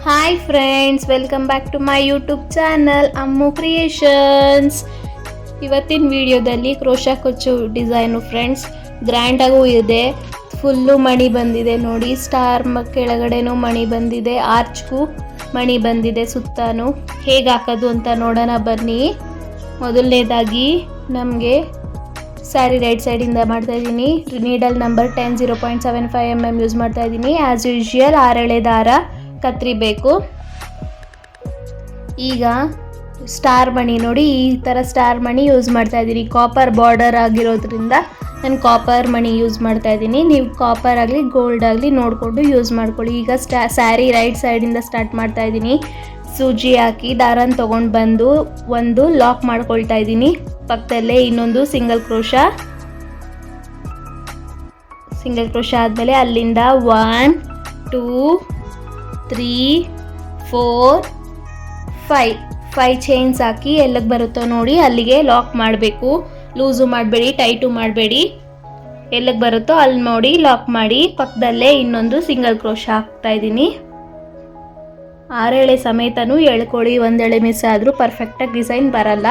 Hi friends, welcome back to my YouTube channel Ammu creations. ಇವತ್ತಿನ ವಿಡಿಯೋದಲ್ಲಿ crochet ಕುಚ್ಚು design friends, ಗ್ರ್ಯಾಂಡಾಗೂ ಇದೆ. ಫುಲ್ಲು ಮಣಿ ಬಂದಿದೆ ನೋಡಿ, ಸ್ಟಾರ್ ಕೆಳಗಡೆನೂ ಮಣಿ ಬಂದಿದೆ, ಆರ್ಚ್ಗೂ ಮಣಿ ಬಂದಿದೆ ಸುತ್ತಾನು. ಹೇಗೆ ಹಾಕೋದು ಅಂತ ನೋಡೋಣ ಬನ್ನಿ. ಮೊದಲನೇದಾಗಿ ನಮಗೆ ಸ್ಯಾರಿ ರೈಟ್ ಸೈಡಿಂದ ಮಾಡ್ತಾಯಿದ್ದೀನಿ. ನೀಡಲ್ ನಂಬರ್ 10 0.75 mm ಯೂಸ್ ಮಾಡ್ತಾಯಿದ್ದೀನಿ. ಆ್ಯಸ್ ಯೂಶುವಲ್ 6 ಎಳೆ ದಾರ ಕತ್ತರಿಬೇಕು. ಈಗ ಸ್ಟಾರ್ ಮಣಿ ನೋಡಿ, ಈ ಥರ ಸ್ಟಾರ್ ಮಣಿ ಯೂಸ್ ಮಾಡ್ತಾ ಇದ್ದೀನಿ. ಕಾಪರ್ ಬಾರ್ಡರ್ ಆಗಿರೋದ್ರಿಂದ ನಾನು ಕಾಪರ್ ಮಣಿ ಯೂಸ್ ಮಾಡ್ತಾ ಇದ್ದೀನಿ. ನೀವು ಕಾಪರ್ ಆಗಲಿ ಗೋಲ್ಡ್ ಆಗಲಿ ನೋಡಿಕೊಂಡು ಯೂಸ್ ಮಾಡ್ಕೊಳ್ಳಿ. ಈಗ ಸ್ಯಾರಿ ರೈಟ್ ಸೈಡಿಂದ ಸ್ಟಾರ್ಟ್ ಮಾಡ್ತಾ ಇದ್ದೀನಿ. ಸೂಜಿ ಹಾಕಿ ದಾರನ ತೊಗೊಂಡು ಬಂದು ಒಂದು ಲಾಕ್ ಮಾಡ್ಕೊಳ್ತಾ ಇದ್ದೀನಿ. ಪಕ್ಕದಲ್ಲೇ ಇನ್ನೊಂದು ಸಿಂಗಲ್ ಕ್ರೋಶಾ ಆದಮೇಲೆ ಅಲ್ಲಿಂದ 1 2 3 4 5 ಚೈನ್ಸ್ ಹಾಕಿ ಎಲ್ಲಿಗೆ ಬರುತ್ತೋ ನೋಡಿ ಅಲ್ಲಿಗೆ ಲಾಕ್ ಮಾಡಬೇಕು. ಲೂಸು ಮಾಡಬೇಡಿ, ಟೈಟು ಮಾಡಬೇಡಿ. ಎಲ್ಲಿಗೆ ಬರುತ್ತೋ ಅಲ್ಲಿ ನೋಡಿ ಲಾಕ್ ಮಾಡಿ. ಪಕ್ಕದಲ್ಲೇ ಇನ್ನೊಂದು ಸಿಂಗಲ್ ಕ್ರೋಶಾ ಹಾಕ್ತಾ ಇದ್ದೀನಿ. 6 ಎಳೆ ಸಮೇತನೂ ಎಳ್ಕೊಳ್ಳಿ. 1 ಎಳೆ ಮಿಸ್ ಆದರೂ ಪರ್ಫೆಕ್ಟಾಗಿ ಡಿಸೈನ್ ಬರಲ್ಲ.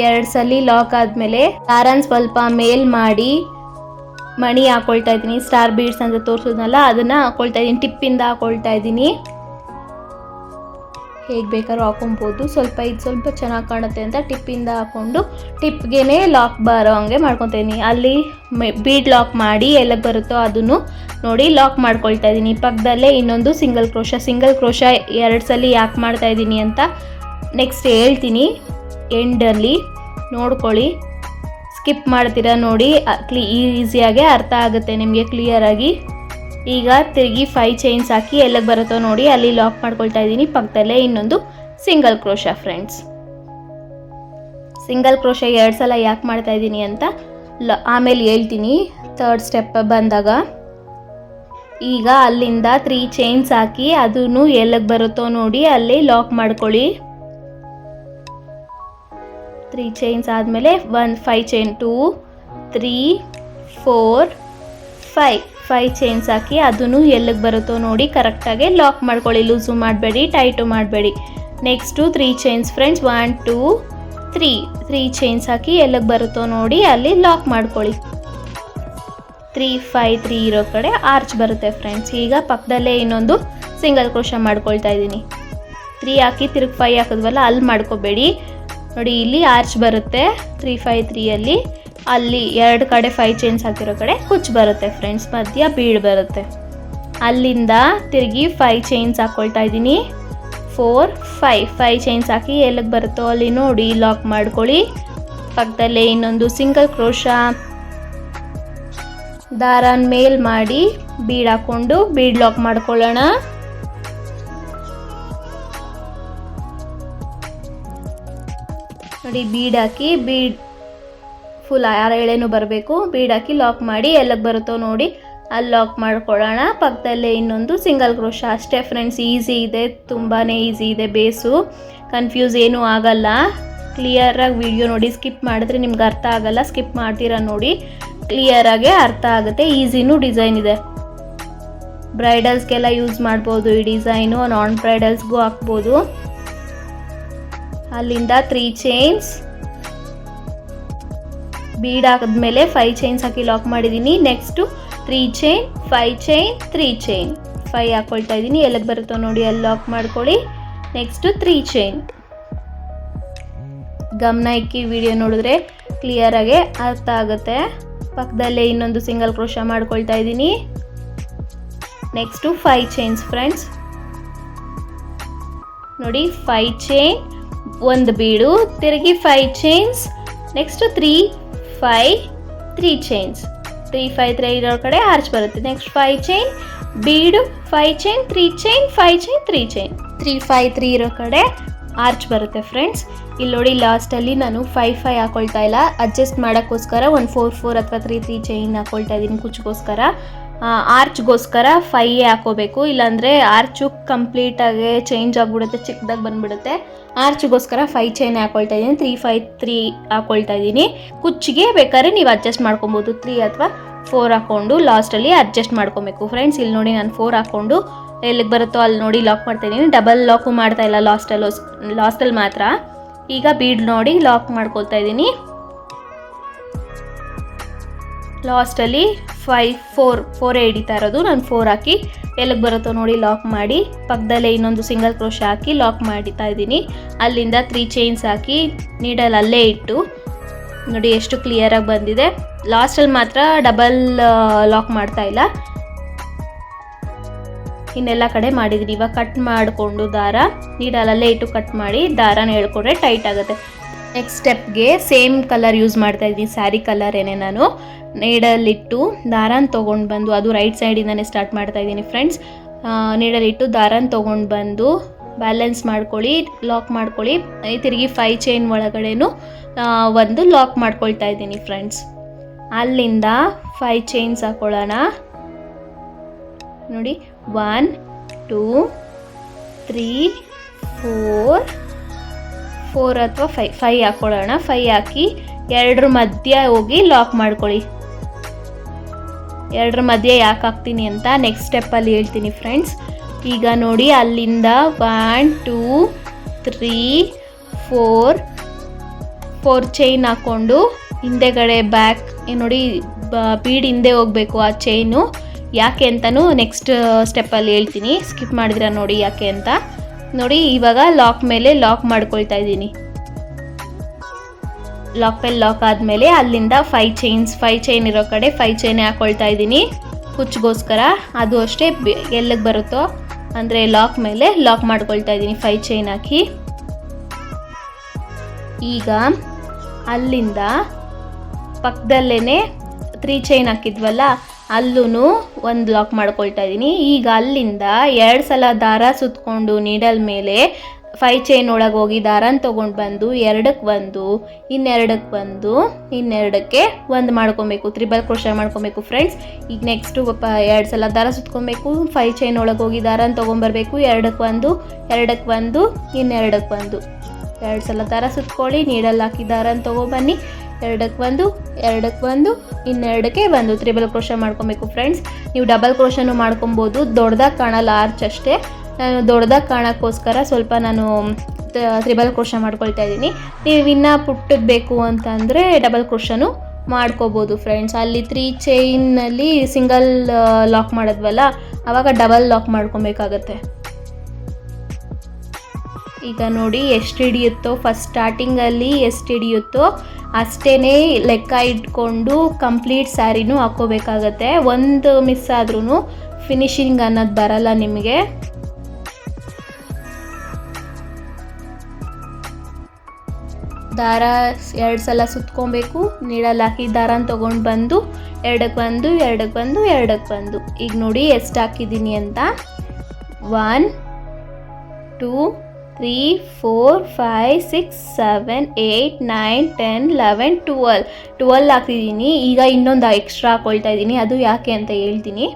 2 ಸಲ ಲಾಕ್ ಆದಮೇಲೆ ದಾರನ ಸ್ವಲ್ಪ ಮೇಲ್ ಮಾಡಿ ಮಣಿ ಹಾಕೊಳ್ತಾ ಇದ್ದೀನಿ. ಸ್ಟಾರ್ ಬೀಡ್ಸ್ ಅಂತ ತೋರಿಸೋದ್ನಲ್ಲ ಅದನ್ನು ಹಾಕೊಳ್ತಾ ಇದ್ದೀನಿ. ಟಿಪ್ಪಿಂದ ಹಾಕೊಳ್ತಾ ಇದ್ದೀನಿ. ಹೇಗೆ ಬೇಕಾದ್ರೂ ಹಾಕೊಬೋದು. ಸ್ವಲ್ಪ ಚೆನ್ನಾಗಿ ಕಾಣುತ್ತೆ ಅಂತ ಟಿಪ್ಪಿಂದ ಹಾಕ್ಕೊಂಡು ಟಿಪ್ಗೆ ಲಾಕ್ ಬರೋ ಹಂಗೆ ಮಾಡ್ಕೊತಾ ಇದ್ದೀನಿ. ಅಲ್ಲಿ ಬೀಡ್ ಲಾಕ್ ಮಾಡಿ ಎಲ್ಲಿಗೆ ಬರುತ್ತೋ ಅದನ್ನು ನೋಡಿ ಲಾಕ್ ಮಾಡ್ಕೊಳ್ತಾ ಇದ್ದೀನಿ. ಪಕ್ಕದಲ್ಲೇ ಇನ್ನೊಂದು ಸಿಂಗಲ್ ಕ್ರೋಶಾ 2 ಸಲ ಯಾಕೆ ಮಾಡ್ತಾ ಇದ್ದೀನಿ ಅಂತ ನೆಕ್ಸ್ಟ್ ಹೇಳ್ತೀನಿ. ಎಂಡಲ್ಲಿ ನೋಡ್ಕೊಳ್ಳಿ, ಸ್ಕಿಪ್ ಮಾಡ್ತೀರಾ ನೋಡಿ, ಈಸಿಯಾಗೆ ಅರ್ಥ ಆಗುತ್ತೆ ನಿಮಗೆ ಕ್ಲಿಯರಾಗಿ. ಈಗ ತಿರುಗಿ 5 ಚೈನ್ಸ್ ಹಾಕಿ ಎಲ್ಲಿಗೆ ಬರುತ್ತೋ ನೋಡಿ ಅಲ್ಲಿ ಲಾಕ್ ಮಾಡ್ಕೊಳ್ತಾ ಇದ್ದೀನಿ. ಪಕ್ಕದಲ್ಲೇ ಇನ್ನೊಂದು single crochet friends. Single crochet 2 ಸಲ ಯಾಕೆ ಮಾಡ್ತಾ ಇದ್ದೀನಿ ಅಂತ ಆಮೇಲೆ ಹೇಳ್ತೀನಿ 3rd ಸ್ಟೆಪ್ ಬಂದಾಗ. ಈಗ ಅಲ್ಲಿಂದ 3 ಚೈನ್ಸ್ ಹಾಕಿ ಅದನ್ನು ಎಲ್ಲಿಗೆ ಬರುತ್ತೋ ನೋಡಿ ಅಲ್ಲಿ ಲಾಕ್ ಮಾಡ್ಕೊಳ್ಳಿ. 3 ಚೈನ್ಸ್ ಆದಮೇಲೆ 5 ಚೈನ್ 2 3 4 5 ಚೈನ್ಸ್ ಹಾಕಿ ಅದನ್ನು ಎಲ್ಲಿಗೆ ಬರುತ್ತೋ ನೋಡಿ ಕರೆಕ್ಟಾಗಿ ಲಾಕ್ ಮಾಡ್ಕೊಳ್ಳಿ. ಲೂಸು ಮಾಡಬೇಡಿ, ಟೈಟು ಮಾಡಬೇಡಿ. ನೆಕ್ಸ್ಟು 3 ಚೈನ್ಸ್ ಫ್ರೆಂಡ್ಸ್, 1 2 3 ಚೈನ್ಸ್ ಹಾಕಿ ಎಲ್ಲಿಗೆ ಬರುತ್ತೋ ನೋಡಿ ಅಲ್ಲಿ ಲಾಕ್ ಮಾಡ್ಕೊಳ್ಳಿ. 3 5 3 ಇರೋ ಕಡೆ ಆರ್ಚ್ ಬರುತ್ತೆ ಫ್ರೆಂಡ್ಸ್. ಈಗ ಪಕ್ಕದಲ್ಲೇ ಇನ್ನೊಂದು ಸಿಂಗಲ್ ಕ್ರೋಶಾ ಮಾಡ್ಕೊಳ್ತಾ ಇದ್ದೀನಿ. 3 ಹಾಕಿ ತಿರುಗಿ 5 ಹಾಕಿದ್ವಲ್ಲ ಅಲ್ಲಿ ಮಾಡ್ಕೋಬೇಡಿ ನೋಡಿ, ಇಲ್ಲಿ ಆರ್ಚ್ ಬರುತ್ತೆ. 3 5 3 ಅಲ್ಲಿ 2 ಕಡೆ 5 ಚೈನ್ಸ್ ಹಾಕಿರೋ ಕಡೆ ಕುಚ್ಚು ಬರುತ್ತೆ ಫ್ರೆಂಡ್ಸ್, ಮಧ್ಯ ಬೀಡ್ ಬರುತ್ತೆ. ಅಲ್ಲಿಂದ ತಿರುಗಿ 5 ಚೈನ್ಸ್ ಹಾಕ್ಕೊಳ್ತಾ ಇದ್ದೀನಿ. 4 5 ಚೈನ್ಸ್ ಹಾಕಿ ಎಲ್ಲಿಗೆ ಬರುತ್ತೋ ಅಲ್ಲಿ ನೋಡಿ ಲಾಕ್ ಮಾಡ್ಕೊಳ್ಳಿ. ಪಕ್ಕದಲ್ಲೇ ಇನ್ನೊಂದು ಸಿಂಗಲ್ ಕ್ರೋಶಾ ದಾರನ ಮೇಲ್ ಮಾಡಿ ಬೀಡ್ ಹಾಕ್ಕೊಂಡು ಬೀಡ್ ಲಾಕ್ ಮಾಡ್ಕೊಳ್ಳೋಣ. ನೋಡಿ ಬೀಡ್ ಹಾಕಿ, ಬೀಡ್ ಫುಲ್ 6 ಎಳೆನೂ ಬರಬೇಕು. ಬೀಡ್ ಹಾಕಿ ಲಾಕ್ ಮಾಡಿ ಎಲ್ಲಿಗೆ ಬರುತ್ತೋ ನೋಡಿ ಅಲ್ಲಿ ಲಾಕ್ ಮಾಡ್ಕೊಳ್ಳೋಣ. ಪಕ್ಕದಲ್ಲೇ ಇನ್ನೊಂದು ಸಿಂಗಲ್ ಕ್ರೋಶಾ. ಅಷ್ಟೇ ಫ್ರೆಂಡ್ಸ್, ಈಸಿ ಇದೆ, ತುಂಬಾ ಈಸಿ ಇದೆ. ಬೇಸು ಕನ್ಫ್ಯೂಸ್ ಏನೂ ಆಗಲ್ಲ. ಕ್ಲಿಯರಾಗಿ ವಿಡಿಯೋ ನೋಡಿ, ಸ್ಕಿಪ್ ಮಾಡಿದ್ರೆ ನಿಮ್ಗೆ ಅರ್ಥ ಆಗಲ್ಲ. ಸ್ಕಿಪ್ ಮಾಡ್ತೀರಾ ನೋಡಿ, ಕ್ಲಿಯರಾಗೆ ಅರ್ಥ ಆಗುತ್ತೆ. ಈಸಿನೂ ಡಿಸೈನ್ ಇದೆ. ಬ್ರೈಡಲ್ಸ್ಗೆಲ್ಲ ಯೂಸ್ ಮಾಡ್ಬೋದು ಈ ಡಿಸೈನು, ನಾನ್ ಬ್ರೈಡಲ್ಸ್ಗೂ ಹಾಕ್ಬೋದು. ಅಲ್ಲಿಂದ 3 ಚೈನ್ಸ್ ಬೀಡ್ ಹಾಕಿದ್ಮೇಲೆ 5 ಚೈನ್ಸ್ ಹಾಕಿ ಲಾಕ್ ಮಾಡಿದ್ದೀನಿ. ನೆಕ್ಸ್ಟು 3 ಚೈನ್ 5 ಚೈನ್ 3 ಚೈನ್ 5 ಹಾಕ್ಕೊಳ್ತಾ ಇದ್ದೀನಿ. ಎಲ್ಲಿಗೆ ಬರುತ್ತೋ ನೋಡಿ ಅಲ್ಲಿ ಲಾಕ್ ಮಾಡ್ಕೊಳ್ಳಿ. Next 3 chain. ಗಮನ ಇಕ್ಕಿ ವಿಡಿಯೋ ನೋಡಿದ್ರೆ ಕ್ಲಿಯರಾಗೆ ಅರ್ಥ ಆಗುತ್ತೆ. ಪಕ್ಕದಲ್ಲೇ ಇನ್ನೊಂದು ಸಿಂಗಲ್ ಕ್ರೋಶಾ ಮಾಡ್ಕೊಳ್ತಾ ಇದ್ದೀನಿ. ನೆಕ್ಸ್ಟು 5 ಚೈನ್ಸ್ ಫ್ರೆಂಡ್ಸ್ ನೋಡಿ, 5 ಚೈನ್ ಒಂದು ಬೀಡು, ತಿರುಗಿ 5 ಚೈನ್ಸ್, ನೆಕ್ಸ್ಟ್ 3 5 3 ಚೈನ್ಸ್. 3 5 3 ಇರೋ ಕಡೆ ಆರ್ಚ್ ಬರುತ್ತೆ. ನೆಕ್ಸ್ಟ್ 5 ಚೈನ್ ಬೀಡು, 5 ಚೈನ್ 3 ಚೈನ್ 5 ಚೈನ್ 3 ಚೈನ್ 3 5 3 ಇರೋ ಕಡೆ ಆರ್ಚ್ ಬರುತ್ತೆ ಫ್ರೆಂಡ್ಸ್. ಇಲ್ಲಿ ನೋಡಿ ಲಾಸ್ಟಲ್ಲಿ ನಾನು 5 5 ಹಾಕೊಳ್ತಾ ಇಲ್ಲ, ಅಡ್ಜಸ್ಟ್ ಮಾಡೋಕ್ಕೋಸ್ಕರ ಒಂದು 4 4 ಅಥವಾ 3 3 ಚೈನ್ ಹಾಕೊಳ್ತಾ ಇದ್ದೀನಿ ಕುಚ್ಗೋಸ್ಕರ. ಆರ್ಚ್ಗೋಸ್ಕರ 5 ಹಾಕೋಬೇಕು, ಇಲ್ಲಾಂದರೆ ಆರ್ಚು ಕಂಪ್ಲೀಟಾಗಿ ಚೇಂಜ್ ಆಗಿಬಿಡುತ್ತೆ, ಚಿಕ್ಕದಾಗಿ ಬಂದುಬಿಡುತ್ತೆ. ಆರ್ಚ್ಗೋಸ್ಕರ 5 ಚೈನ್ ಹಾಕೊಳ್ತಾ ಇದ್ದೀನಿ. 3 5 3 ಹಾಕೊಳ್ತಾ ಇದ್ದೀನಿ. ಕುಚ್ಚಿಗೆ ಬೇಕಾದ್ರೆ ನೀವು ಅಡ್ಜಸ್ಟ್ ಮಾಡ್ಕೊಬೋದು. 3 ಅಥವಾ 4 ಹಾಕ್ಕೊಂಡು ಲಾಸ್ಟಲ್ಲಿ ಅಡ್ಜಸ್ಟ್ ಮಾಡ್ಕೊಬೇಕು ಫ್ರೆಂಡ್ಸ್. ಇಲ್ಲಿ ನೋಡಿ ನಾನು 4 ಹಾಕ್ಕೊಂಡು ಎಲ್ಲಿಗೆ ಬರುತ್ತೋ ಅಲ್ಲಿ ನೋಡಿ ಲಾಕ್ ಮಾಡ್ತಾಯಿದ್ದೀನಿ. ಡಬಲ್ ಲಾಕು ಮಾಡ್ತಾಯಿಲ್ಲ ಲಾಸ್ಟಲ್ಲಿ ಮಾತ್ರ. ಈಗ ಬೀಡ್ ನೋಡಿ ಲಾಕ್ ಮಾಡ್ಕೊಳ್ತಾ ಇದ್ದೀನಿ. ಲಾಸ್ಟಲ್ಲಿ 4 ಹಿಡಿತಾ ಇರೋದು, ನಾನು 4 ಹಾಕಿ ಎಲ್ಲಿಗೆ ಬರುತ್ತೋ ನೋಡಿ ಲಾಕ್ ಮಾಡಿ, ಪಕ್ಕದಲ್ಲೇ ಇನ್ನೊಂದು ಸಿಂಗಲ್ ಕ್ರೋಶ ಹಾಕಿ ಲಾಕ್ ಮಾಡ್ತಾ ಇದ್ದೀನಿ. ಅಲ್ಲಿಂದ 3 ಚೈನ್ಸ್ ಹಾಕಿ ನೀಡಲ್ ಅಲ್ಲೇ ಇಟ್ಟು ನೋಡಿ ಎಷ್ಟು ಕ್ಲಿಯರಾಗಿ ಬಂದಿದೆ. ಲಾಸ್ಟಲ್ಲಿ ಮಾತ್ರ ಡಬಲ್ ಲಾಕ್ ಮಾಡ್ತಾ ಇಲ್ಲ, ಇನ್ನೆಲ್ಲ ಕಡೆ ಮಾಡಿದ್ದೀನಿ. ಇವಾಗ ಕಟ್ ಮಾಡಿಕೊಂಡು ದಾರ ನೀಡಲಲ್ಲೇ ಇಟ್ಟು ಕಟ್ ಮಾಡಿ ದಾರನ ಹೇಳ್ಕೊಂಡ್ರೆ ಟೈಟ್ ಆಗುತ್ತೆ. ನೆಕ್ಸ್ಟ್ ಸ್ಟೆಪ್ಗೆ ಸೇಮ್ ಕಲರ್ ಯೂಸ್ ಮಾಡ್ತಾ ಇದ್ದೀನಿ, ಸ್ಯಾರಿ ಕಲರ್ ಏನೇ. ನಾನು ನೀಡಲಿಟ್ಟು ದಾರನ ತೊಗೊಂಡು ಬಂದು, ಅದು ರೈಟ್ ಸೈಡಿಂದನೇ ಸ್ಟಾರ್ಟ್ ಮಾಡ್ತಾ ಇದ್ದೀನಿ ಫ್ರೆಂಡ್ಸ್. ನೀಡಲಿಟ್ಟು ದಾರನ ತೊಗೊಂಡು ಬಂದು ಬ್ಯಾಲೆನ್ಸ್ ಮಾಡ್ಕೊಳ್ಳಿ, ಲಾಕ್ ಮಾಡ್ಕೊಳ್ಳಿ. ತಿರುಗಿ 5 ಚೈನ್ ಒಳಗಡೆನೂ ಒಂದು ಲಾಕ್ ಮಾಡ್ಕೊಳ್ತಾ ಇದ್ದೀನಿ ಫ್ರೆಂಡ್ಸ್. ಅಲ್ಲಿಂದ 5 ಚೈನ್ಸ್ ಹಾಕೊಳ್ಳೋಣ ನೋಡಿ. 1 2 3 4 ಅಥವಾ 5 ಹಾಕೊಳ್ಳೋಣ. 5 ಹಾಕಿ 2 ಮಧ್ಯ ಹೋಗಿ ಲಾಕ್ ಮಾಡ್ಕೊಳ್ಳಿ. 2 ಮಧ್ಯೆ ಯಾಕೆ ಹಾಕ್ತೀನಿ ಅಂತ ನೆಕ್ಸ್ಟ್ ಸ್ಟೆಪ್ಪಲ್ಲಿ ಹೇಳ್ತೀನಿ ಫ್ರೆಂಡ್ಸ್. ಈಗ ನೋಡಿ ಅಲ್ಲಿಂದ 1 2 3 4 ಚೈನ್ ಹಾಕ್ಕೊಂಡು ಹಿಂದೆಗಡೆ ಬ್ಯಾಕ್ ನೋಡಿ ಬೀಡ್ ಹಿಂದೆ ಹೋಗಬೇಕು ಆ ಚೈನು. ಯಾಕೆ ಅಂತಲೂ ನೆಕ್ಸ್ಟ್ ಸ್ಟೆಪ್ಪಲ್ಲಿ ಹೇಳ್ತೀನಿ, ಸ್ಕಿಪ್ ಮಾಡಿದ್ರೆ ನೋಡಿ ಯಾಕೆ ಅಂತ. ನೋಡಿ ಇವಾಗ ಲಾಕ್ ಮೇಲೆ ಲಾಕ್ ಮಾಡ್ಕೊಳ್ತಾ ಇದ್ದೀನಿ. ಲಾಕ್ ಮೇಲೆ ಲಾಕ್ ಆದಮೇಲೆ ಅಲ್ಲಿಂದ 5 ಚೈನ್ ಇರೋ ಕಡೆ 5 ಚೈನ್ ಹಾಕ್ಕೊಳ್ತಾ ಇದ್ದೀನಿ ಕುಚ್ಚಿಗೋಸ್ಕರ. ಅದು ಅಷ್ಟೇ ಎಲ್ಲಿಗೆ ಬರುತ್ತೋ ಅಂದರೆ ಲಾಕ್ ಮೇಲೆ ಲಾಕ್ ಮಾಡ್ಕೊಳ್ತಾ ಇದ್ದೀನಿ 5 ಚೈನ್ ಹಾಕಿ. ಈಗ ಅಲ್ಲಿಂದ ಪಕ್ಕದಲ್ಲೇ 3 ಚೈನ್ ಹಾಕಿದ್ವಲ್ಲ ಅಲ್ಲೂ ಒಂದು ಲಾಕ್ ಮಾಡ್ಕೊಳ್ತಾ ಇದ್ದೀನಿ. ಈಗ ಅಲ್ಲಿಂದ 2 ಸಲ ದಾರ ಸುತ್ತಕೊಂಡು ನೀಡಲ್ ಮೇಲೆ 5 ಚೈನ್ ಒಳಗೆ ಹೋಗಿ ದಾರನ ತೊಗೊಂಡು ಬಂದು 2ಕ್ಕೆ ಒಂದು, ಇನ್ನೆರಡಕ್ಕೆ ಒಂದು, ಇನ್ನೆರಡಕ್ಕೆ ಒಂದು ಮಾಡ್ಕೊಬೇಕು. 3 ಕ್ರೋಶ ಮಾಡ್ಕೊಬೇಕು ಫ್ರೆಂಡ್ಸ್. ಈಗ ನೆಕ್ಸ್ಟು 2 ಸಲ ದಾರ ಸುತ್ಕೊಬೇಕು, 5 ಚೈನ್ ಒಳಗೆ ಹೋಗಿ ದಾರನ ತೊಗೊಂಬರ್ಬೇಕು. 2ಕ್ಕೆ ಒಂದು, 2ಕ್ಕೆ ಒಂದು, ಇನ್ನೆರಡಕ್ಕೆ ಒಂದು. 2 ಸಲ ದಾರ ಸುತ್ಕೊಳ್ಳಿ, ನೀಡಲ್ಲಿ ಹಾಕಿ ದಾರನ ತೊಗೊಬನ್ನಿ. 2ಕ್ಕೆ ಒಂದು, 2ಕ್ಕೆ ಒಂದು, ಇನ್ನೆರಡಕ್ಕೆ ಒಂದು. 3 ಕ್ರೋಶ ಮಾಡ್ಕೊಬೇಕು ಫ್ರೆಂಡ್ಸ್. ನೀವು ಡಬಲ್ ಕ್ರೋಶನೂ ಮಾಡ್ಕೊಬೋದು, ದೊಡ್ಡದಾಗಿ ಕಾಣಲ್ಲ ಆರ್ಚ್ ಅಷ್ಟೇ. ನಾನು ದೊಡ್ಡದಾಗಿ ಕಾಣೋಕ್ಕೋಸ್ಕರ ಸ್ವಲ್ಪ ನಾನು 3 ಕ್ರೋಶ ಮಾಡ್ಕೊಳ್ತಾ ಇದ್ದೀನಿ. ನೀವು ಇನ್ನೂ ಪುಟ್ಟದ್ದು ಬೇಕು ಅಂತಂದರೆ ಡಬಲ್ ಕ್ರೋಶನೂ ಮಾಡ್ಕೋಬೋದು ಫ್ರೆಂಡ್ಸ್. ಅಲ್ಲಿ 3 ಚೈನಲ್ಲಿ ಸಿಂಗಲ್ ಲಾಕ್ ಮಾಡಿದ್ವಲ್ಲ ಆವಾಗ ಡಬಲ್ ಲಾಕ್ ಮಾಡ್ಕೊಬೇಕಾಗತ್ತೆ. ಈಗ ನೋಡಿ ಎಷ್ಟು ಹಿಡಿಯುತ್ತೋ, ಫಸ್ಟ್ ಸ್ಟಾರ್ಟಿಂಗಲ್ಲಿ ಎಷ್ಟು ಹಿಡಿಯುತ್ತೋ ಅಷ್ಟೇ ಲೆಕ್ಕ ಇಟ್ಕೊಂಡು ಕಂಪ್ಲೀಟ್ ಸ್ಯಾರಿನೂ ಹಾಕ್ಕೋಬೇಕಾಗತ್ತೆ. ಒಂದು ಮಿಸ್ ಆದ್ರೂ ಫಿನಿಶಿಂಗ್ ಅನ್ನೋದು ಬರಲ್ಲ ನಿಮಗೆ. ದಾರ 2 ಸಲ ಸುತ್ಕೊಬೇಕು, ನೀಡಲ್ಲಿ ಹಾಕಿ ದಾರನ ತೊಗೊಂಡು ಬಂದು 2ಕ್ಕೆ ಒಂದು, 2ಕ್ಕೆ ಒಂದು, 2ಕ್ಕೆ ಒಂದು. ಈಗ ನೋಡಿ ಎಷ್ಟು ಹಾಕಿದ್ದೀನಿ ಅಂತ. 1 2 3 4 5 6 7 8 9 10 11 12 ಹಾಕ್ತಿದ್ದೀನಿ. ಈಗ ಇನ್ನೊಂದು ಎಕ್ಸ್ಟ್ರಾ ಹಾಕ್ಕೊಳ್ತಾ ಇದ್ದೀನಿ, ಅದು ಯಾಕೆ ಅಂತ ಹೇಳ್ತೀನಿ.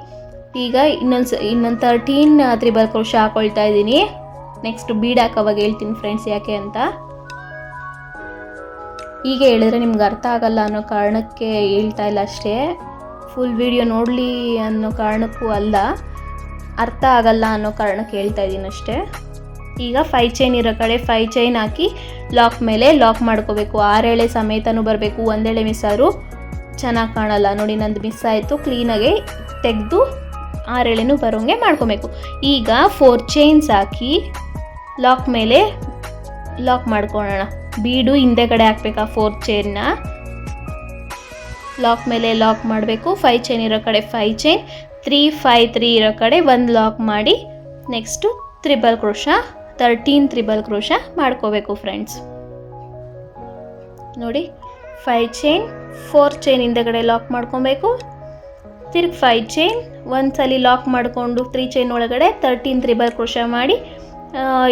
ಈಗ ಇನ್ನೊಂದು 13 3 ಕ್ರೋಶ ಹಾಕ್ಕೊಳ್ತಾ ಇದ್ದೀನಿ. ನೆಕ್ಸ್ಟ್ ಬೀಡ್ ಹಾಕೋವಾಗ ಹೇಳ್ತೀನಿ ಫ್ರೆಂಡ್ಸ್ ಯಾಕೆ ಅಂತ. ಈಗ ಹೇಳಿದ್ರೆ ನಿಮ್ಗೆ ಅರ್ಥ ಆಗಲ್ಲ ಅನ್ನೋ ಕಾರಣಕ್ಕೆ ಹೇಳ್ತಾ ಇಲ್ಲ ಅಷ್ಟೇ, ಫುಲ್ ವಿಡಿಯೋ ನೋಡಲಿ ಅನ್ನೋ ಕಾರಣಕ್ಕೂ ಅಲ್ಲ, ಅರ್ಥ ಆಗಲ್ಲ ಅನ್ನೋ ಕಾರಣಕ್ಕೆ ಹೇಳ್ತಾ ಇದ್ದೀನಿ ಅಷ್ಟೇ. ಈಗ 5 ಚೈನ್ ಇರೋ ಕಡೆ 5 ಚೈನ್ ಹಾಕಿ ಲಾಕ್ ಮೇಲೆ ಲಾಕ್ ಮಾಡ್ಕೋಬೇಕು. 6 ಎಳೆ ಸಮೇತನೂ ಬರಬೇಕು, 1 ಎಳೆ ಮಿಸ್ ಆದರೂ ಚೆನ್ನಾಗಿ ಕಾಣಲ್ಲ. ನೋಡಿ ನಂದು ಮಿಸ್ ಆಯಿತು, ಕ್ಲೀನಾಗೆ ತೆಗೆದು 6 ಎಳೆನೂ ಬರೋಂಗೆ ಮಾಡ್ಕೋಬೇಕು. ಈಗ 4 ಚೈನ್ಸ್ ಹಾಕಿ ಲಾಕ್ ಮೇಲೆ ಲಾಕ್ ಮಾಡ್ಕೊಳ್ಳೋಣ. ಬೀಡು ಹಿಂದೆಗಡೆ ಹಾಕ್ಬೇಕಾ 4 ಚೈನ್ನ ಲಾಕ್ ಮೇಲೆ ಲಾಕ್ ಮಾಡಬೇಕು. 5 ಚೈನ್ ಇರೋ ಕಡೆ 5 ಚೈನ್, 3 5 3 ಇರೋ ಕಡೆ 1 ಲಾಕ್ ಮಾಡಿ ನೆಕ್ಸ್ಟು 3 ಕ್ರೋಶ 13 3 ಕ್ರೋಶ ಮಾಡ್ಕೋಬೇಕು ಫ್ರೆಂಡ್ಸ್. ನೋಡಿ 5 ಚೈನ್ 4 ಚೈನ್ ಹಿಂದೆಗಡೆ ಲಾಕ್ ಮಾಡ್ಕೊಬೇಕು, ತಿರ್ಗಿ 5 ಚೈನ್ ಒಂದ್ಸಲಿ ಲಾಕ್ ಮಾಡಿಕೊಂಡು 3 ಚೈನ್ ಒಳಗಡೆ 13 3 ಕ್ರೋಶ ಮಾಡಿ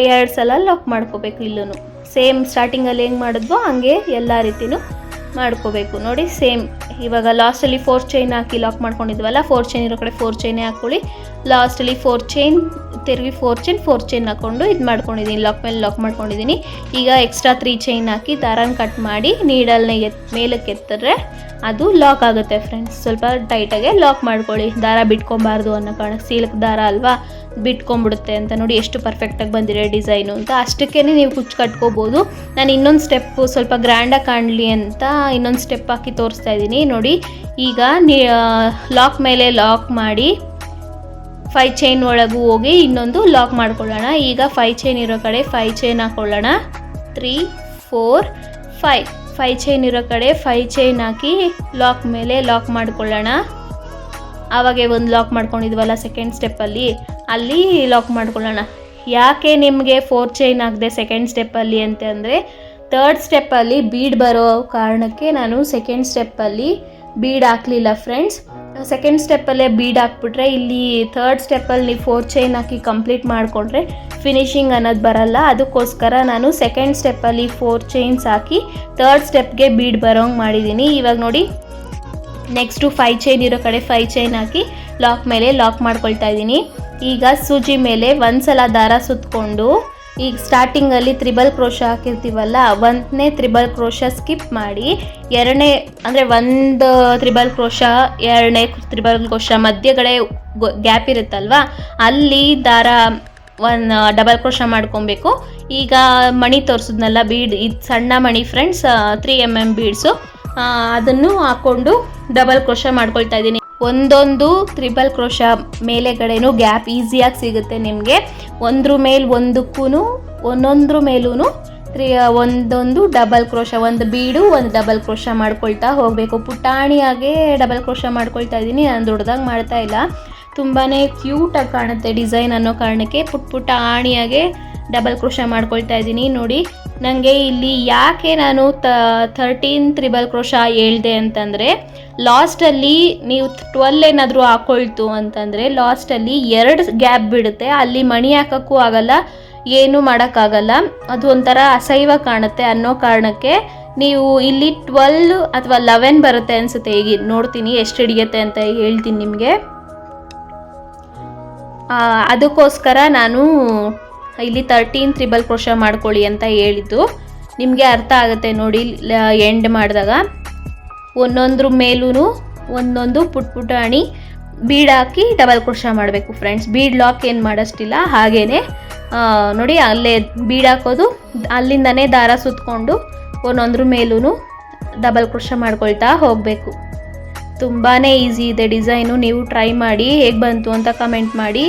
2 ಸಲ ಲಾಕ್ ಮಾಡ್ಕೋಬೇಕು. ಇಲ್ಲೂ ಸೇಮ್ ಸ್ಟಾರ್ಟಿಂಗಲ್ಲಿ ಹೆಂಗೆ ಮಾಡಿದ್ವೋ ಹಂಗೆ ಎಲ್ಲ ರೀತಿಯೂ ಮಾಡ್ಕೋಬೇಕು. ನೋಡಿ ಸೇಮ್ ಇವಾಗ ಲಾಸ್ಟಲ್ಲಿ 4 ಚೈನ್ ಹಾಕಿ ಲಾಕ್ ಮಾಡ್ಕೊಂಡಿದ್ವಲ್ಲ, 4 ಚೈನ್ ಇರೋ ಕಡೆ 4 ಚೈನೇ ಹಾಕ್ಕೊಳ್ಳಿ. ಲಾಸ್ಟಲ್ಲಿ 4 ಚೈನ್ ತಿರುಗಿ 4 ಚೈನ್ ಹಾಕ್ಕೊಂಡು ಇದು ಮಾಡ್ಕೊಂಡಿದ್ದೀನಿ, ಲಾಕ್ ಮೇಲೆ ಲಾಕ್ ಮಾಡ್ಕೊಂಡಿದ್ದೀನಿ. ಈಗ ಎಕ್ಸ್ಟ್ರಾ 3 ಚೈನ್ ಹಾಕಿ ದಾರನ ಕಟ್ ಮಾಡಿ ನೀಡಲ್ನ ಮೇಲಕ್ಕೆ ಎತ್ತಿದ್ರೆ ಅದು ಲಾಕ್ ಆಗುತ್ತೆ ಫ್ರೆಂಡ್ಸ್. ಸ್ವಲ್ಪ ಟೈಟಾಗೆ ಲಾಕ್ ಮಾಡ್ಕೊಳ್ಳಿ, ದಾರ ಬಿಟ್ಕೊಬಾರ್ದು ಅನ್ನೋ ಕಾರಣಕ್ಕೆ. ಸಿಲ್ಕ್ ದಾರ ಅಲ್ವಾ, ಬಿಟ್ಕೊಂಡ್ಬಿಡುತ್ತೆ ಅಂತ. ನೋಡಿ ಎಷ್ಟು ಪರ್ಫೆಕ್ಟಾಗಿ ಬಂದಿರೋ ಡಿಸೈನು ಅಂತ. ಅಷ್ಟಕ್ಕೇ ನೀವು ಕುಚ್ಚು ಕಟ್ಕೋಬೋದು. ನಾನು ಇನ್ನೊಂದು ಸ್ಟೆಪ್ಪು ಸ್ವಲ್ಪ ಗ್ರ್ಯಾಂಡಾಗಿ ಕಾಣಲಿ ಅಂತ ಇನ್ನೊಂದು ಸ್ಟೆಪ್ ಹಾಕಿ ತೋರಿಸ್ತಾ ಇದ್ದೀನಿ ನೋಡಿ. ಈಗ ಲಾಕ್ ಮೇಲೆ ಲಾಕ್ ಮಾಡಿ 5 ಚೈನ್ ಒಳಗೂ ಹೋಗಿ ಇನ್ನೊಂದು ಲಾಕ್ ಮಾಡ್ಕೊಳ್ಳೋಣ. ಈಗ 5 ಚೈನ್ ಇರೋ ಕಡೆ 5 ಚೈನ್ ಹಾಕ್ಕೊಳ್ಳೋಣ. 3 4 5 ಚೈನ್ ಇರೋ ಕಡೆ 5 ಚೈನ್ ಹಾಕಿ ಲಾಕ್ ಮೇಲೆ ಲಾಕ್ ಮಾಡ್ಕೊಳ್ಳೋಣ. ಆವಾಗೆ ಒಂದು ಲಾಕ್ ಮಾಡ್ಕೊಂಡಿದ್ವಲ್ಲ ಸೆಕೆಂಡ್ ಸ್ಟೆಪ್ಪಲ್ಲಿ, ಅಲ್ಲಿ ಲಾಕ್ ಮಾಡ್ಕೊಳ್ಳೋಣ. ಯಾಕೆ ನಿಮಗೆ 4 ಚೈನ್ ಹಾಕಿದೆ ಸೆಕೆಂಡ್ ಸ್ಟೆಪ್ಪಲ್ಲಿ ಅಂತಂದರೆ, ಥರ್ಡ್ ಸ್ಟೆಪ್ಪಲ್ಲಿ ಬೀಡ್ ಬರೋ ಕಾರಣಕ್ಕೆ ನಾನು ಸೆಕೆಂಡ್ ಸ್ಟೆಪ್ಪಲ್ಲಿ ಬೀಡ್ ಹಾಕಲಿಲ್ಲ ಫ್ರೆಂಡ್ಸ್. ಸೆಕೆಂಡ್ ಸ್ಟೆಪ್ಪಲ್ಲೇ ಬೀಡ್ ಹಾಕ್ಬಿಟ್ರೆ ಇಲ್ಲಿ ಥರ್ಡ್ ಸ್ಟೆಪ್ಪಲ್ಲಿ ನೀವು 4 ಚೈನ್ ಹಾಕಿ ಕಂಪ್ಲೀಟ್ ಮಾಡಿಕೊಂಡ್ರೆ ಫಿನಿಶಿಂಗ್ ಅನ್ನೋದು ಬರಲ್ಲ. ಅದಕ್ಕೋಸ್ಕರ ನಾನು ಸೆಕೆಂಡ್ ಸ್ಟೆಪ್ಪಲ್ಲಿ 4 ಚೈನ್ಸ್ ಹಾಕಿ ಥರ್ಡ್ ಸ್ಟೆಪ್ಗೆ ಬೀಡ್ ಬರೋಂಗೆ ಮಾಡಿದ್ದೀನಿ. ಇವಾಗ ನೋಡಿ ನೆಕ್ಸ್ಟು 5 ಚೈನ್ ಇರೋ ಕಡೆ 5 ಚೈನ್ ಹಾಕಿ ಲಾಕ್ ಮೇಲೆ ಲಾಕ್ ಮಾಡ್ಕೊಳ್ತಾ ಇದ್ದೀನಿ. ಈಗ ಸೂಜಿ ಮೇಲೆ ಒಂದು ಸಲ ದಾರ ಸುತ್ತಕೊಂಡು, ಈಗ ಸ್ಟಾರ್ಟಿಂಗಲ್ಲಿ ತ್ರಿಬಲ್ ಕ್ರೋಶ ಹಾಕಿರ್ತೀವಲ್ಲ, ಒಂದನೇ ತ್ರಿಬಲ್ ಕ್ರೋಶ ಸ್ಕಿಪ್ ಮಾಡಿ ಎರಡನೇ ಅಂದರೆ ಒಂದು ತ್ರಿಬಲ್ ಕ್ರೋಶ ಎರಡನೇ ತ್ರಿಬಲ್ ಕ್ರೋಶ ಮಧ್ಯಗಡೆ ಗ್ಯಾಪ್ ಇರುತ್ತಲ್ವ, ಅಲ್ಲಿ ದಾರ ಡಬಲ್ ಕ್ರೋಶ ಮಾಡ್ಕೊಬೇಕು. ಈಗ ಮಣಿ ತೋರಿಸಿದ್ನಲ್ಲ ಬೀಡ್, ಇದು ಸಣ್ಣ ಮಣಿ ಫ್ರೆಂಡ್ಸ್, 3 mm ಬೀಡ್ಸು, ಅದನ್ನು ಹಾಕ್ಕೊಂಡು ಡಬಲ್ ಕ್ರೋಶ ಮಾಡ್ಕೊಳ್ತಾ ಇದ್ದೀನಿ. ಒಂದೊಂದು ತ್ರಿಬಲ್ ಕ್ರೋಶ ಮೇಲೆಗಡೆನೂ ಗ್ಯಾಪ್ ಈಸಿಯಾಗಿ ಸಿಗುತ್ತೆ ನಿಮಗೆ. ಒಂದ್ರ ಮೇಲೆ ಒಂದಕ್ಕೂ ಒಂದೊಂದ್ರ ಮೇಲೂ ಒಂದೊಂದು ಡಬಲ್ ಕ್ರೋಶ, ಒಂದು ಬೀಡು ಒಂದು ಡಬಲ್ ಕ್ರೋಶ ಮಾಡ್ಕೊಳ್ತಾ ಹೋಗಬೇಕು. ಪುಟಾಣಿಯಾಗೆ ಡಬಲ್ ಕ್ರೋಶ ಮಾಡ್ಕೊಳ್ತಾ ಇದ್ದೀನಿ, ನಾನು ದೊಡ್ಡದಾಗಿ ಮಾಡ್ತಾ ಇಲ್ಲ. ತುಂಬಾ ಕ್ಯೂಟಾಗಿ ಕಾಣುತ್ತೆ ಡಿಸೈನ್ ಅನ್ನೋ ಕಾರಣಕ್ಕೆ ಪುಟಾಣಿಯಾಗೆ ಡಬಲ್ ಕ್ರೋಶ ಮಾಡ್ಕೊಳ್ತಾ ಇದ್ದೀನಿ ನೋಡಿ. ನನಗೆ ಇಲ್ಲಿ ಯಾಕೆ ನಾನು 13 ತ್ರಿಬಲ್ ಕ್ರೋಶ ಹೇಳ್ದೆ ಅಂತಂದರೆ, ಲಾಸ್ಟಲ್ಲಿ ನೀವು 12 ಏನಾದರೂ ಹಾಕ್ಕೊಳ್ತು ಅಂತಂದರೆ ಲಾಸ್ಟಲ್ಲಿ 2 ಗ್ಯಾಪ್ ಬಿಡುತ್ತೆ, ಅಲ್ಲಿ ಮಣಿ ಹಾಕೋಕ್ಕೂ ಆಗಲ್ಲ, ಏನೂ ಮಾಡೋಕ್ಕಾಗಲ್ಲ, ಅದು ಒಂಥರ ಅಸಹ್ಯ ಕಾಣುತ್ತೆ ಅನ್ನೋ ಕಾರಣಕ್ಕೆ ನೀವು ಇಲ್ಲಿ 12 ಅಥವಾ 11 ಬರುತ್ತೆ ಅನಿಸುತ್ತೆ. ಈಗ ನೋಡ್ತೀನಿ ಎಷ್ಟು ಹಿಡಿಯುತ್ತೆ ಅಂತ ಹೇಳ್ತೀನಿ ನಿಮಗೆ. ಅದಕ್ಕೋಸ್ಕರ ನಾನು ಇಲ್ಲಿ 13 ತ್ರಿಬಲ್ ಕ್ರೋಶ ಮಾಡ್ಕೊಳ್ಳಿ ಅಂತ ಹೇಳಿದ್ದು. ನಿಮಗೆ ಅರ್ಥ ಆಗುತ್ತೆ ನೋಡಿ ಎಂಡ್ ಮಾಡಿದಾಗ. ಒಂದೊಂದ್ರ ಮೇಲೂ ಒಂದೊಂದು ಪುಟಾಣಿ ಬೀಡ್ ಹಾಕಿ ಡಬಲ್ ಕ್ರೋಶ ಮಾಡಬೇಕು ಫ್ರೆಂಡ್ಸ್. ಬೀಡ್ ಲಾಕ್ ಏನು ಮಾಡೋಷ್ಟಿಲ್ಲ, ಹಾಗೇ ನೋಡಿ ಅಲ್ಲೇ ಬೀಡ್ ಹಾಕೋದು, ಅಲ್ಲಿಂದನೇ ದಾರ ಸುತ್ತಕೊಂಡು ಒಂದೊಂದ್ರ ಮೇಲೂ ಡಬಲ್ ಕ್ರೋಶ ಮಾಡ್ಕೊಳ್ತಾ ಹೋಗಬೇಕು. ತುಂಬಾ ಈಸಿ ಇದೆ ಡಿಸೈನು, ನೀವು ಟ್ರೈ ಮಾಡಿ, ಹೇಗೆ ಬಂತು ಅಂತ ಕಮೆಂಟ್ ಮಾಡಿ.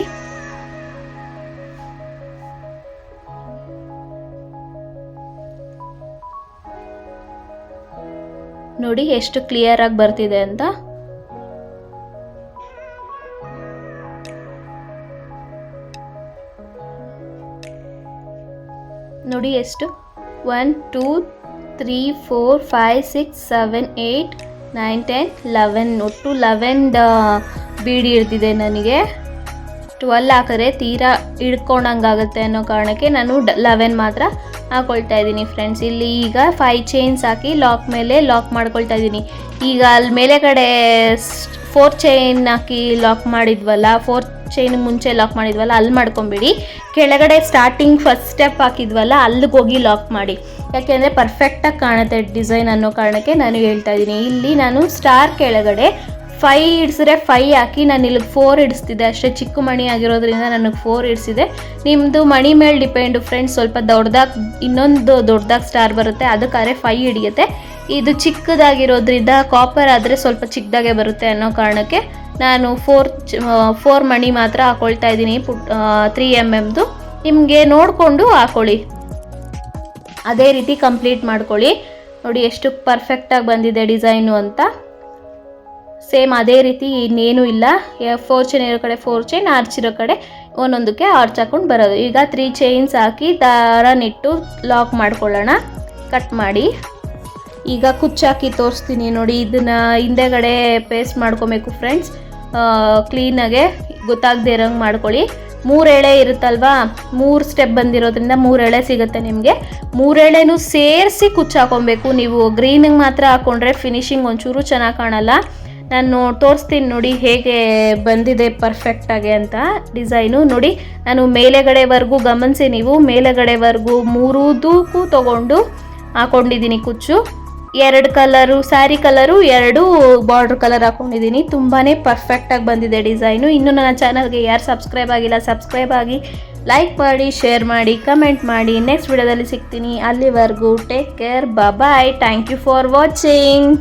ನೋಡಿ ಎಷ್ಟು ಕ್ಲಿಯರ್ ಆಗಿ ಬರ್ತಿದೆ ಅಂತ. ನೋಡಿ ಎಷ್ಟು 1 2 3 4 5 6 7 8 9 10 11 ಒಟ್ಟು 11 ಬೀಡಿ ಇರ್ತಿದೆ ನನಗೆ. 12 ಹಾಕಿದ್ರೆ ತೀರಾ ಹಿಡ್ಕೊಂಡಂಗಾಗುತ್ತೆ ಅನ್ನೋ ಕಾರಣಕ್ಕೆ ನಾನು 11 ಮಾತ್ರ ಹಾಕೊಳ್ತಾ ಇದ್ದೀನಿ ಫ್ರೆಂಡ್ಸ್. ಇಲ್ಲಿ ಈಗ 5 ಚೈನ್ಸ್ ಹಾಕಿ ಲಾಕ್ ಮೇಲೆ ಲಾಕ್ ಮಾಡ್ಕೊಳ್ತಾ ಇದ್ದೀನಿ. ಈಗ ಅಲ್ಲಿ ಮೇಲೆ ಕಡೆ 4 ಚೈನ್ ಹಾಕಿ ಲಾಕ್ ಮಾಡಿದ್ವಲ್ಲ, 4 ಚೈನ್ ಮುಂಚೆ ಲಾಕ್ ಮಾಡಿದ್ವಲ್ಲ, ಅಲ್ಲಿ ಮಾಡ್ಕೊಂಬಿಡಿ. ಕೆಳಗಡೆ ಸ್ಟಾರ್ಟಿಂಗ್ ಫಸ್ಟ್ ಸ್ಟೆಪ್ ಹಾಕಿದ್ವಲ್ಲ, ಅಲ್ಲಿಗೆ ಹೋಗಿ ಲಾಕ್ ಮಾಡಿ. ಯಾಕೆಂದರೆ ಪರ್ಫೆಕ್ಟಾಗಿ ಕಾಣುತ್ತೆ ಡಿಸೈನ್ ಅನ್ನೋ ಕಾರಣಕ್ಕೆ ನಾನು ಹೇಳ್ತಾ ಇದ್ದೀನಿ. ಇಲ್ಲಿ ನಾನು ಸ್ಟಾರ್ ಕೆಳಗಡೆ 5 ಇಡಿಸಿದ್ರೆ 5 ಹಾಕಿ ನಾನು ಇಲ್ಲಿಗೆ 4 ಇಡಿಸ್ತಿದ್ದೆ ಅಷ್ಟೇ. ಚಿಕ್ಕ ಮಣಿ ಆಗಿರೋದ್ರಿಂದ ನನಗೆ 4 ಇಡಿಸಿದೆ. ನಿಮ್ಮದು ಮಣಿ ಮೇಲೆ ಡಿಪೆಂಡು ಫ್ರೆಂಡ್ಸ್. ಸ್ವಲ್ಪ ದೊಡ್ಡದಾಗಿ ಇನ್ನೊಂದು ದೊಡ್ಡದಾಗಿ ಸ್ಟಾರ್ ಬರುತ್ತೆ, ಅದಕ್ಕಾದ್ರೆ 5 ಹಿಡಿಯುತ್ತೆ. ಇದು ಚಿಕ್ಕದಾಗಿರೋದ್ರಿಂದ ಕಾಪರ್ ಆದರೆ ಸ್ವಲ್ಪ ಚಿಕ್ಕದಾಗೆ ಬರುತ್ತೆ ಅನ್ನೋ ಕಾರಣಕ್ಕೆ ನಾನು 4 ಮಣಿ ಮಾತ್ರ ಹಾಕ್ಕೊಳ್ತಾ ಇದ್ದೀನಿ. 3 mmದು ನಿಮಗೆ ನೋಡಿಕೊಂಡು ಹಾಕ್ಕೊಳ್ಳಿ, ಅದೇ ರೀತಿ ಕಂಪ್ಲೀಟ್ ಮಾಡ್ಕೊಳ್ಳಿ. ನೋಡಿ ಎಷ್ಟು ಪರ್ಫೆಕ್ಟಾಗಿ ಬಂದಿದೆ ಡಿಸೈನು ಅಂತ. ಸೇಮ್ ಅದೇ ರೀತಿ ಇನ್ನೇನು ಇಲ್ಲ. 4 ಚೈನ್ ಇರೋ ಕಡೆ 4 ಚೈನ್, ಆರ್ಚ್ ಇರೋ ಕಡೆ ಒಂದೊಂದಕ್ಕೆ ಆರ್ಚ್ ಹಾಕೊಂಡು ಬರೋದು. ಈಗ 3 ಚೈನ್ಸ್ ಹಾಕಿ ದಾರನಿಟ್ಟು ಲಾಕ್ ಮಾಡ್ಕೊಳ್ಳೋಣ, ಕಟ್ ಮಾಡಿ. ಈಗ ಕುಚ್ಚಾಕಿ ತೋರಿಸ್ತೀನಿ ನೋಡಿ. ಇದನ್ನು ಹಿಂದೆಗಡೆ ಪೇಸ್ಟ್ ಮಾಡ್ಕೊಬೇಕು ಫ್ರೆಂಡ್ಸ್. ಕ್ಲೀನಾಗೆ ಗೊತ್ತಾಗದೇ ಇರೋಂಗೆ ಮಾಡ್ಕೊಳ್ಳಿ. 3 ಎಳೆ ಇರುತ್ತಲ್ವಾ, 3 ಸ್ಟೆಪ್ ಬಂದಿರೋದ್ರಿಂದ 3 ಎಳೆ ಸಿಗುತ್ತೆ ನಿಮಗೆ. 3 ಎಳೆನೂ ಸೇರಿಸಿ ಕುಚ್ಚು ಹಾಕೊಬೇಕು. ನೀವು ಗ್ರೀನಿಗೆ ಮಾತ್ರ ಹಾಕ್ಕೊಂಡ್ರೆ ಫಿನಿಶಿಂಗ್ ಒಂಚೂರು ಚೆನ್ನಾಗಿ ಕಾಣಲ್ಲ. ನಾನು ತೋರಿಸ್ತೀನಿ ನೋಡಿ ಹೇಗೆ ಬಂದಿದೆ ಪರ್ಫೆಕ್ಟಾಗಿ ಅಂತ ಡಿಸೈನು. ನೋಡಿ ನಾನು ಮೇಲೆಗಡೆವರೆಗೂ ಗಮನಿಸಿ, ನೀವು ಮೇಲೆಗಡೆವರೆಗೂ ಮೂರುದಕ್ಕೂ ತೊಗೊಂಡು ಹಾಕೊಂಡಿದ್ದೀನಿ ಕುಚ್ಚು. 2 colour sari colour, 2 border colour ಹಾಕೊಂಡಿದ್ದೀನಿ. ತುಂಬಾ ಪರ್ಫೆಕ್ಟಾಗಿ ಬಂದಿದೆ ಡಿಸೈನು. ಇನ್ನು ನನ್ನ ಚಾನಲ್ಗೆ ಯಾರು ಸಬ್ಸ್ಕ್ರೈಬ್ ಆಗಿಲ್ಲ ಸಬ್ಸ್ಕ್ರೈಬ್ ಆಗಿ, ಲೈಕ್ ಮಾಡಿ, ಶೇರ್ ಮಾಡಿ, ಕಮೆಂಟ್ ಮಾಡಿ. ನೆಕ್ಸ್ಟ್ ವಿಡಿಯೋದಲ್ಲಿ ಸಿಗ್ತೀನಿ. ಅಲ್ಲಿವರೆಗೂ take care, bye. Thank you for watching.